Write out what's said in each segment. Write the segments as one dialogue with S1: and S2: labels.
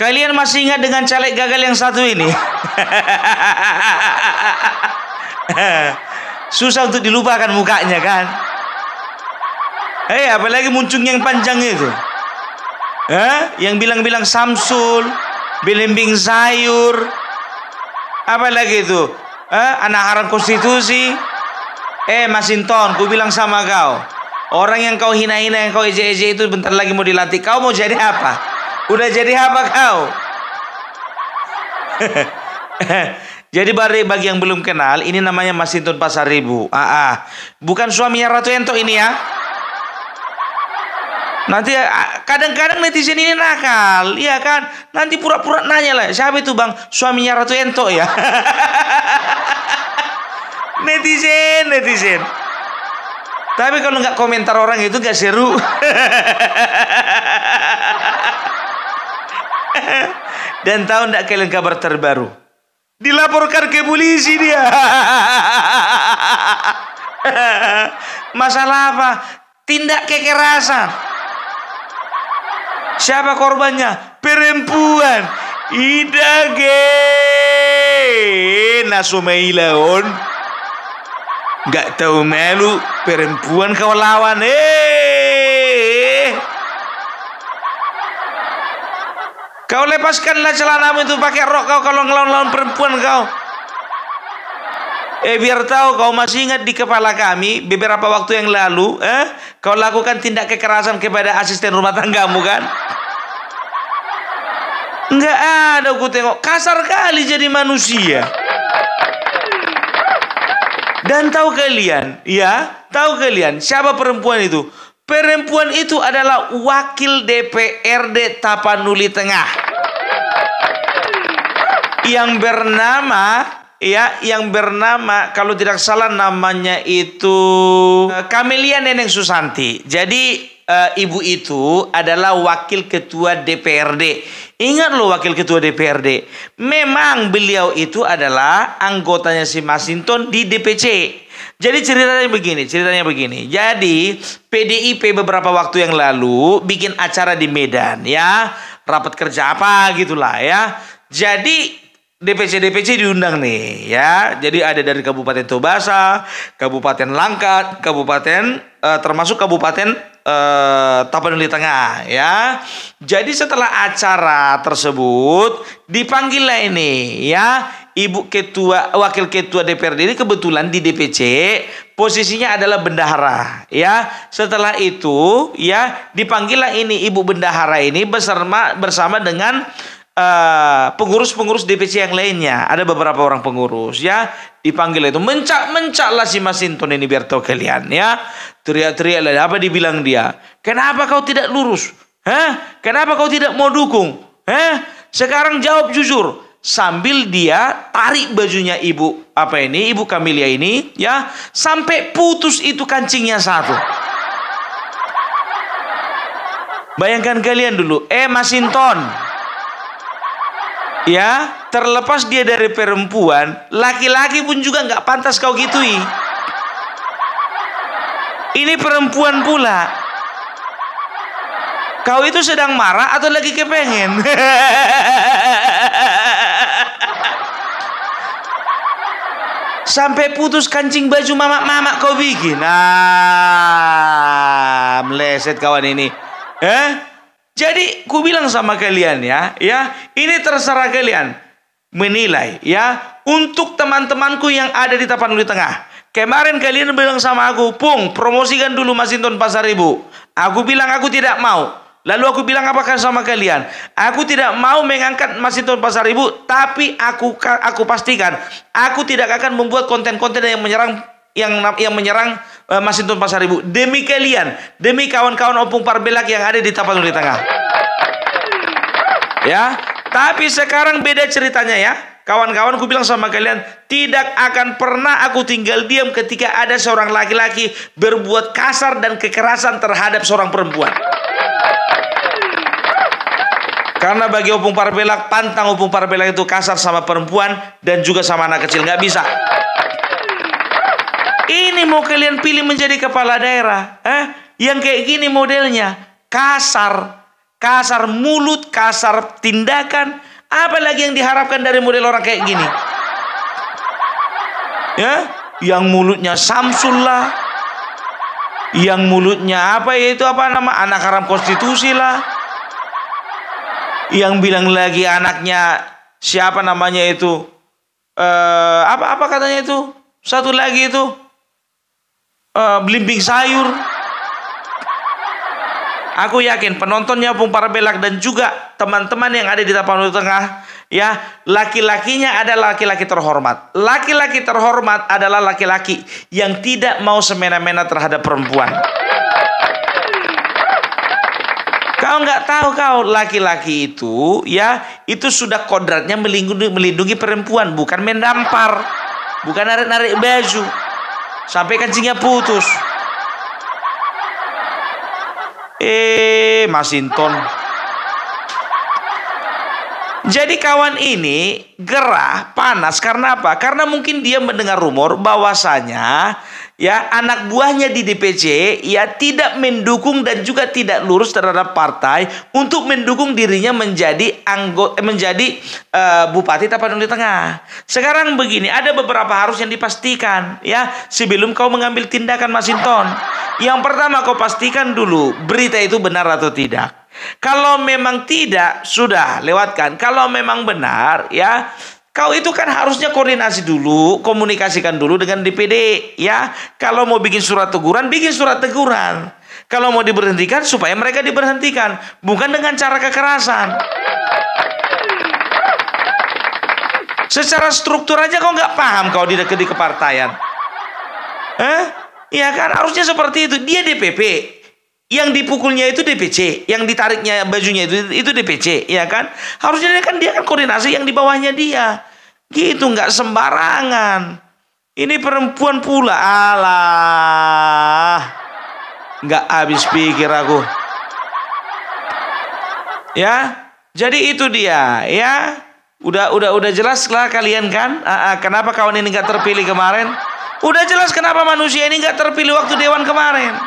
S1: Kalian masih ingat dengan caleg gagal yang satu ini? Susah untuk dilupakan mukanya kan? Apalagi muncung yang panjang itu. Yang bilang-bilang Samsul, belimbing sayur. Apalagi itu? Anak haram konstitusi. Masinton, ku bilang sama kau. Orang yang kau hina-hina, yang kau ejek-ejek itu bentar lagi mau dilantik. Kau mau jadi apa? Udah jadi apa kau? Jadi bagi yang belum kenal, ini namanya Masinton Pasaribu. Bukan suaminya Ratu Ento ini ya. Nanti kadang-kadang netizen ini nakal, iya kan? Nanti pura-pura nanya lah, siapa itu bang? Suaminya Ratu Ento ya. Netizen. Tapi kalau nggak komentar orang itu nggak seru. Dan tahu nggak kalian kabar terbaru? Dilaporkan ke polisi dia. Masalah apa? Tindak kekerasan. Siapa korbannya? Perempuan. Idage. Nasumailaon. Gak tahu malu. Perempuan kau lawan. Kau lepaskanlah celanamu itu, pakai rok kau kalau ngelawan-lawan perempuan kau. Biar tahu kau masih ingat di kepala kami beberapa waktu yang lalu, kau lakukan tindak kekerasan kepada asisten rumah tanggamu kan? Enggak ada, aku tengok kasar kali jadi manusia. Dan tahu kalian siapa perempuan itu? Perempuan itu adalah wakil DPRD Tapanuli Tengah yang bernama kalau tidak salah namanya itu Kamelia Neneng Susanti. Jadi ibu itu adalah wakil ketua DPRD. Ingat loh, wakil ketua DPRD. Memang beliau itu adalah anggotanya si Masinton di DPC. Jadi ceritanya begini. Jadi PDIP beberapa waktu yang lalu bikin acara di Medan ya, rapat kerja apa gitulah ya. Jadi DPC diundang nih ya. Jadi ada dari Kabupaten Tobasa, Kabupaten Langkat, termasuk Kabupaten Tapanuli Tengah ya. Jadi setelah acara tersebut dipanggillah ini ya wakil ketua DPRD ini, kebetulan di DPC posisinya adalah bendahara ya. Setelah itu ya dipanggillah ini ibu bendahara ini bersama dengan pengurus-pengurus DPC yang lainnya. Ada beberapa orang pengurus ya, dipanggil itu. Mencak-mencaklah si Masinton ini, biar tahu kalian ya. Teriak-teriak lah, apa dibilang dia? Kenapa kau tidak lurus? Kenapa kau tidak mau dukung? Sekarang jawab jujur. Sambil dia tarik bajunya ibu Kamelia ini ya, sampai putus itu kancingnya satu. Bayangkan kalian dulu, Masinton ya, terlepas dia dari perempuan, laki-laki pun juga nggak pantas kau gitui. Ini perempuan pula. Kau itu sedang marah atau lagi kepengen? Sampai putus kancing baju mama kau bikin. Meleset kawan ini. Jadi ku bilang sama kalian ya, ini terserah kalian menilai ya. Untuk teman-temanku yang ada di Tapanuli Tengah, kemarin kalian bilang sama aku, Pung, promosikan dulu Masinton Pasaribu. Aku bilang aku tidak mau. Lalu aku bilang apakah sama kalian? Aku tidak mau mengangkat Masinton Pasaribu, tapi aku pastikan aku tidak akan membuat konten-konten yang menyerang Masinton Pasaribu. Demi kalian, demi kawan-kawan Opung Parbelak yang ada di Tapanuli Tengah. Ya, tapi sekarang beda ceritanya ya. Kawan-kawan, ku bilang sama kalian, tidak akan pernah aku tinggal diam ketika ada seorang laki-laki berbuat kasar dan kekerasan terhadap seorang perempuan. Karena bagi Opung Parbelak, pantang Opung Parbelak itu kasar sama perempuan dan juga sama anak kecil. Nggak bisa. Ini mau kalian pilih menjadi kepala daerah, yang kayak gini modelnya, kasar, kasar mulut, kasar tindakan. Apalagi yang diharapkan dari model orang kayak gini? Ya, yang mulutnya Samsul lah, yang mulutnya anak haram konstitusi lah, yang bilang lagi anaknya siapa namanya itu, apa katanya itu, satu lagi itu belimbing sayur. Aku yakin penontonnya Pung Parabelak dan juga teman-teman yang ada di Tapanuli Tengah, ya, laki-lakinya adalah laki-laki terhormat. Laki-laki terhormat adalah laki-laki yang tidak mau semena-mena terhadap perempuan. Kau nggak tahu laki-laki itu, ya, itu sudah kodratnya melindungi perempuan, bukan mendampar, bukan narik-narik baju sampai kancingnya putus. Masinton. Jadi kawan ini gerah, panas karena apa? Karena mungkin dia mendengar rumor bahwasanya, ya, anak buahnya di DPC ya tidak mendukung dan juga tidak lurus terhadap partai untuk mendukung dirinya menjadi Bupati Tapanuli Tengah. Sekarang begini, ada beberapa harus yang dipastikan, ya, sebelum kau mengambil tindakan, Masinton. Yang pertama, kau pastikan dulu berita itu benar atau tidak. Kalau memang tidak, sudah lewatkan. Kalau memang benar, ya, kau itu kan harusnya koordinasi dulu, komunikasikan dulu dengan DPD, ya. Kalau mau bikin surat teguran, bikin surat teguran. Kalau mau diberhentikan, supaya mereka diberhentikan, bukan dengan cara kekerasan. Secara struktur aja kau nggak paham kau di kepartaian. Iya kan, harusnya seperti itu. Dia DPP, yang dipukulnya itu DPC, yang ditariknya bajunya itu DPC, ya kan? Harusnya dia kan koordinasi yang di bawahnya dia. Gitu, nggak sembarangan. Ini perempuan pula, alah, nggak habis pikir aku. Ya, jadi itu dia, ya. Udah jelas lah kalian kan? Kenapa kawan ini nggak terpilih kemarin? Udah jelas kenapa manusia ini nggak terpilih waktu dewan kemarin.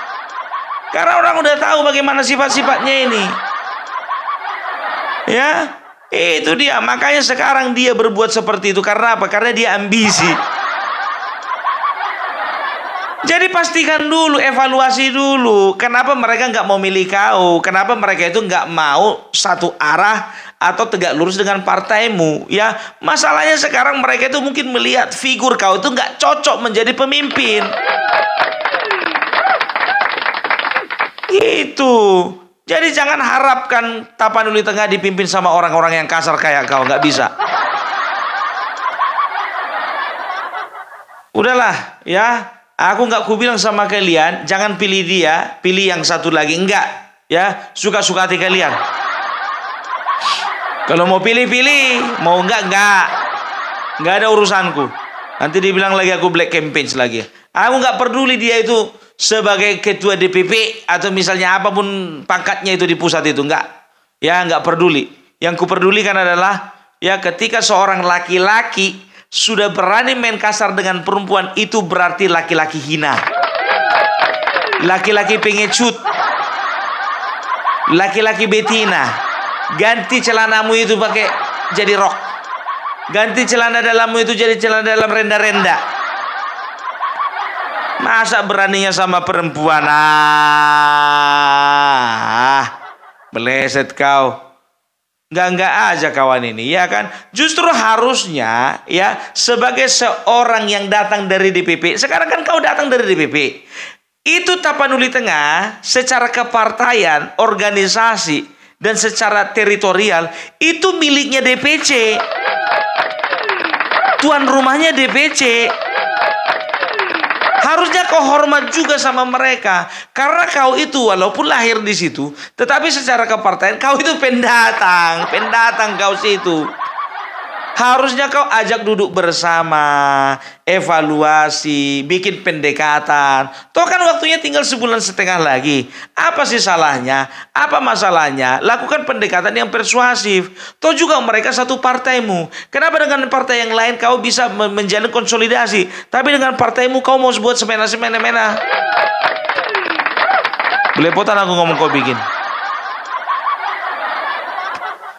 S1: Karena orang udah tahu bagaimana sifat-sifatnya ini. Ya, itu dia. Makanya sekarang dia berbuat seperti itu. Karena apa? Karena dia ambisi. Jadi pastikan dulu, evaluasi dulu. Kenapa mereka nggak mau milih kau? Kenapa mereka itu nggak mau satu arah atau tegak lurus dengan partaimu? Ya, masalahnya sekarang mereka itu mungkin melihat figur kau itu nggak cocok menjadi pemimpin. Gitu. Jadi jangan harapkan Tapanuli Tengah dipimpin sama orang-orang yang kasar kayak kau, nggak bisa. Udahlah, ya. Aku nggak kubilang sama kalian, jangan pilih dia, pilih yang satu lagi. Enggak, ya, suka-suka hati kalian. Kalau mau pilih-pilih, mau enggak. Nggak ada urusanku. Nanti dibilang lagi aku black campaigns lagi. Aku nggak peduli dia itu sebagai ketua DPP atau misalnya apapun pangkatnya itu di pusat itu, enggak. Ya, nggak peduli. Yang kuperdulikan adalah, ya, ketika seorang laki-laki sudah berani main kasar dengan perempuan, itu berarti laki-laki hina, laki-laki pengecut, laki-laki betina. Ganti celanamu itu pakai jadi rok, ganti celana dalammu itu jadi celana dalam renda-renda. Masa beraninya sama perempuan? Meleset kau. Enggak aja kawan ini, ya kan? Justru harusnya, ya, sebagai seorang yang datang dari DPP, sekarang kan kau datang dari DPP. Itu Tapanuli Tengah secara kepartaian, organisasi, dan secara teritorial itu miliknya DPC. Tuan rumahnya DPC. Harusnya kau hormat juga sama mereka. Karena kau itu walaupun lahir di situ, tetapi secara kepartaian kau itu pendatang. Pendatang kau situ. Harusnya kau ajak duduk bersama, evaluasi, bikin pendekatan. Toh kan waktunya tinggal 1,5 bulan lagi. Apa sih salahnya? Apa masalahnya? Lakukan pendekatan yang persuasif. Toh juga mereka satu partaimu. Kenapa dengan partai yang lain kau bisa menjalin konsolidasi, tapi dengan partaimu kau mau buat semena-mena? Belepotan aku ngomong kau bikin.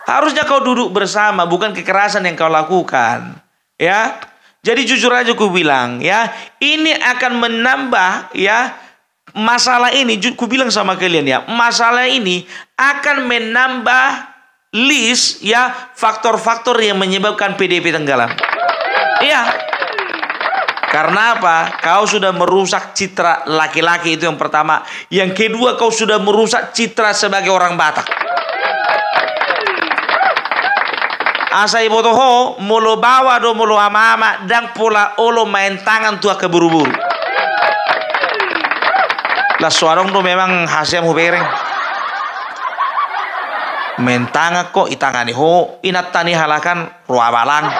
S1: Harusnya kau duduk bersama, bukan kekerasan yang kau lakukan. Ya. Jadi jujur aja ku bilang, ya, ini akan menambah, ya, masalah ini. Ku bilang sama kalian, ya, masalah ini akan menambah list, ya, faktor-faktor yang menyebabkan PDP tenggelam. Iya. Karena apa? Kau sudah merusak citra laki-laki, itu yang pertama. Yang kedua, kau sudah merusak citra sebagai orang Batak. Asai botoho mulu bawa do mulu ama-ama dan pula olo main tangan tua keburu-buru. Lah suarong do memang hasil hubereng. Main tangan kok itangani ho inat tani halakan ruabalang.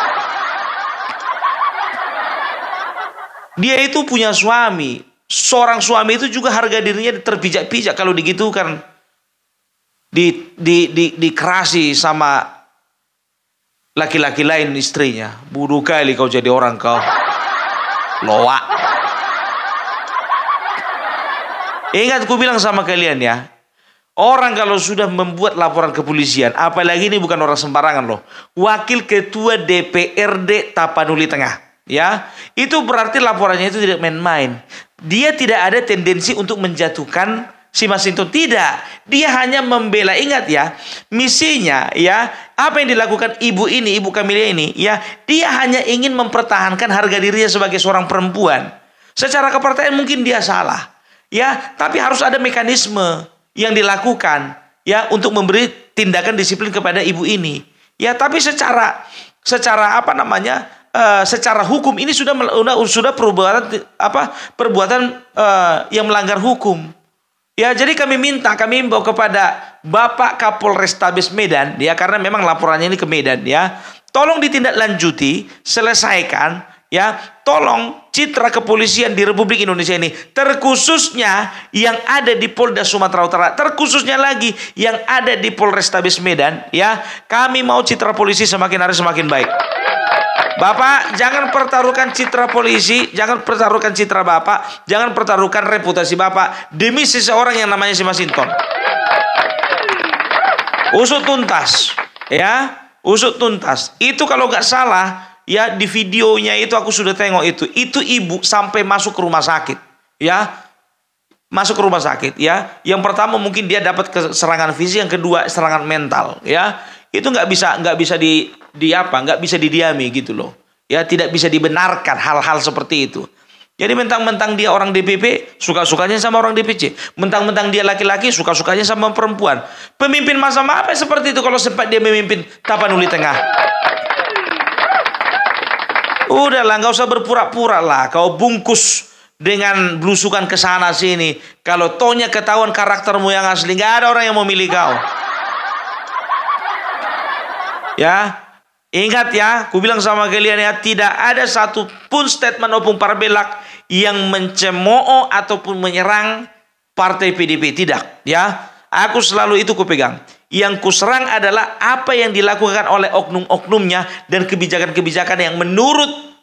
S1: Dia itu punya suami. Seorang suami itu juga harga dirinya terpijak-pijak kalau digitukan. Dikerasi sama laki-laki lain istrinya. Bodoh kali kau jadi orang kau. Loak. Ingat ku bilang sama kalian, ya. Orang kalau sudah membuat laporan kepolisian, apalagi ini bukan orang sembarangan loh. Wakil Ketua DPRD Tapanuli Tengah, ya. Itu berarti laporannya itu tidak main-main. Dia tidak ada tendensi untuk menjatuhkan si Masinton, tidak. Dia hanya membela. Ingat ya, misinya, ya, apa yang dilakukan ibu ini, Ibu Camelia ini, ya, dia hanya ingin mempertahankan harga dirinya sebagai seorang perempuan. Secara kepartaian mungkin dia salah, ya, tapi harus ada mekanisme yang dilakukan, ya, untuk memberi tindakan disiplin kepada ibu ini, ya. Tapi secara apa namanya, secara hukum ini sudah perbuatan yang melanggar hukum. Ya, jadi kami himbau kepada Bapak Kapolrestabes Medan, ya, karena memang laporannya ini ke Medan, ya. Tolong ditindaklanjuti, selesaikan, ya. Tolong citra kepolisian di Republik Indonesia ini, terkhususnya yang ada di Polda Sumatera Utara, terkhususnya lagi yang ada di Polrestabes Medan, ya. Kami mau citra polisi semakin hari semakin baik. Bapak, jangan pertaruhkan citra polisi, jangan pertaruhkan citra Bapak, jangan pertaruhkan reputasi Bapak demi seseorang yang namanya si Masinton. Usut tuntas, ya, usut tuntas. Itu kalau nggak salah, ya, di videonya itu aku sudah tengok itu ibu sampai masuk ke rumah sakit, ya, masuk ke rumah sakit, ya. Yang pertama mungkin dia dapat serangan fisik, yang kedua serangan mental, ya. Itu nggak bisa didiami gitu loh, ya. Tidak bisa dibenarkan hal-hal seperti itu. Jadi mentang-mentang dia orang DPP, suka-sukanya sama orang DPC. Mentang-mentang dia laki-laki, suka-sukanya sama perempuan. Pemimpin masa apa seperti itu kalau sempat dia memimpin Tapanuli Tengah? Udahlah, nggak usah berpura-pura lah. Kau bungkus dengan belusukan ke sana sini. Kalau tonya ketahuan karaktermu yang asli, nggak ada orang yang mau milih kau. Ya, ingat ya, ku bilang sama kalian, ya, tidak ada satupun statement opung Parbelak yang mencemooh ataupun menyerang partai PDP, tidak, ya. Aku selalu itu kupegang. Yang kuserang adalah apa yang dilakukan oleh oknum-oknumnya dan kebijakan-kebijakan yang menurut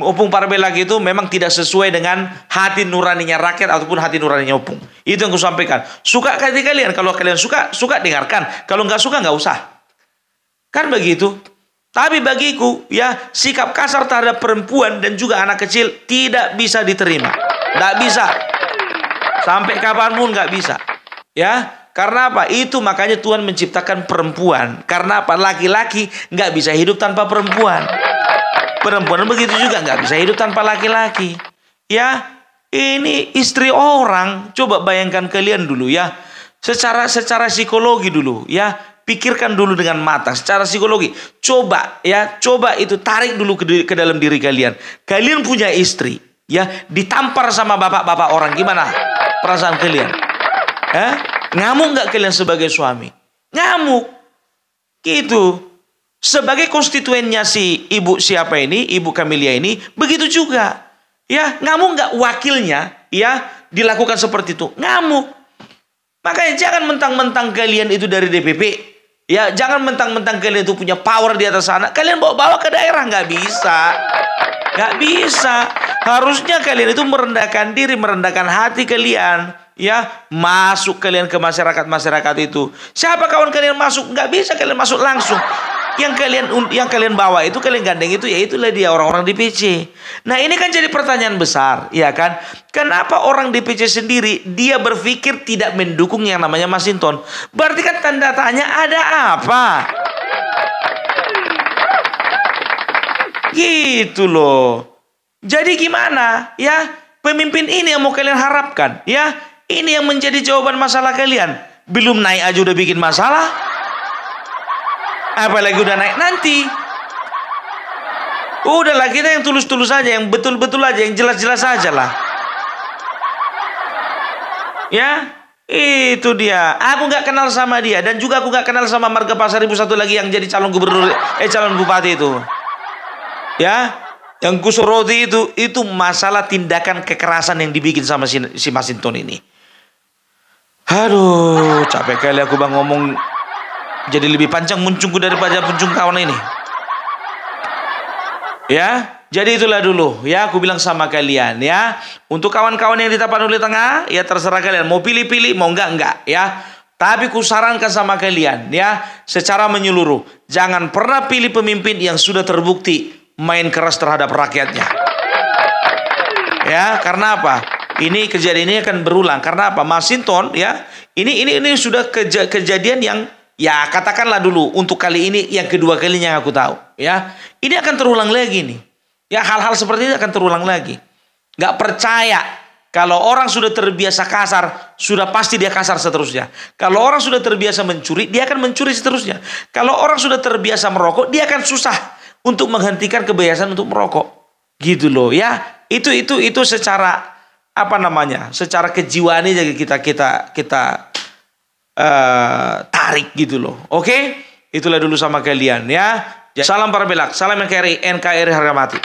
S1: opung Parbelak itu memang tidak sesuai dengan hati nuraninya rakyat ataupun hati nuraninya opung. Itu yang kusampaikan. Suka kalian, kalau kalian suka dengarkan. Kalau nggak suka nggak usah. Kan begitu. Tapi bagiku, ya, sikap kasar terhadap perempuan dan juga anak kecil tidak bisa diterima. Nggak bisa. Sampai kapanpun nggak bisa. Ya, karena apa? Itu makanya Tuhan menciptakan perempuan. Karena apa? Laki-laki nggak bisa hidup tanpa perempuan. Perempuan begitu juga nggak bisa hidup tanpa laki-laki. Ya, ini istri orang. Coba bayangkan kalian dulu, ya. Secara psikologi dulu, ya. Pikirkan dulu dengan matang secara psikologi. Coba, ya, coba itu tarik dulu ke dalam diri kalian. Kalian punya istri, ya, ditampar sama bapak-bapak orang, gimana perasaan kalian? Ngamuk nggak kalian sebagai suami? Ngamuk, gitu. Sebagai konstituennya si ibu siapa ini, Ibu Camelia ini, begitu juga, ya. Ngamuk nggak wakilnya, ya, dilakukan seperti itu? Ngamuk. Makanya jangan mentang-mentang kalian itu dari DPP. Ya, jangan mentang-mentang kalian itu punya power di atas sana, kalian bawa ke daerah. Nggak bisa. Nggak bisa. Harusnya kalian itu merendahkan diri, merendahkan hati kalian. ya, masuk kalian ke masyarakat itu. Siapa kawan kalian masuk? Nggak bisa kalian masuk langsung. Yang kalian bawa itu, kalian gandeng itu, ya itulah dia orang-orang DPC. Nah, ini kan jadi pertanyaan besar, ya kan? Kenapa orang DPC sendiri dia berpikir tidak mendukung yang namanya Masinton? Berarti kan tanda tanya ada apa? Gitu loh. Jadi gimana? Ya, pemimpin ini yang mau kalian harapkan, ya? Ini yang menjadi jawaban masalah kalian. Belum naik aja udah bikin masalah. Apalagi udah naik nanti. Udahlah, kita yang tulus-tulus aja, yang betul-betul aja, yang jelas-jelas aja lah. Ya, itu dia. Aku nggak kenal sama dia, dan juga aku nggak kenal sama Marga Pasar Ibu satu lagi yang jadi calon gubernur, calon bupati itu. Ya, yang kusoroti itu masalah tindakan kekerasan yang dibikin sama si Masinton ini. Aduh, capek kali aku bang ngomong. Jadi lebih panjang muncungku daripada puncung kawan ini. Ya, jadi itulah dulu. Ya, aku bilang sama kalian ya. Untuk kawan-kawan yang di Tapanuli Tengah, ya terserah kalian. Mau pilih-pilih, mau enggak ya. Tapi kusarankan sama kalian ya, secara menyeluruh, jangan pernah pilih pemimpin yang sudah terbukti main keras terhadap rakyatnya. Ya, karena apa? Ini kejadian ini akan berulang. Karena apa? Masinton ya, ini sudah kejadian yang, ya katakanlah dulu untuk kali ini yang kedua kalinya yang aku tahu ya. Ini akan terulang lagi nih. Ya, hal-hal seperti ini akan terulang lagi. Gak percaya kalau orang sudah terbiasa kasar, sudah pasti dia kasar seterusnya. Kalau orang sudah terbiasa mencuri, dia akan mencuri seterusnya. Kalau orang sudah terbiasa merokok, dia akan susah untuk menghentikan kebiasaan untuk merokok. Gitu loh ya. Itu secara apa namanya? Secara kejiwaan aja kita tarik gitu loh. Oke? Itulah dulu sama kalian ya. Salam para belak, salam NKRI harga mati.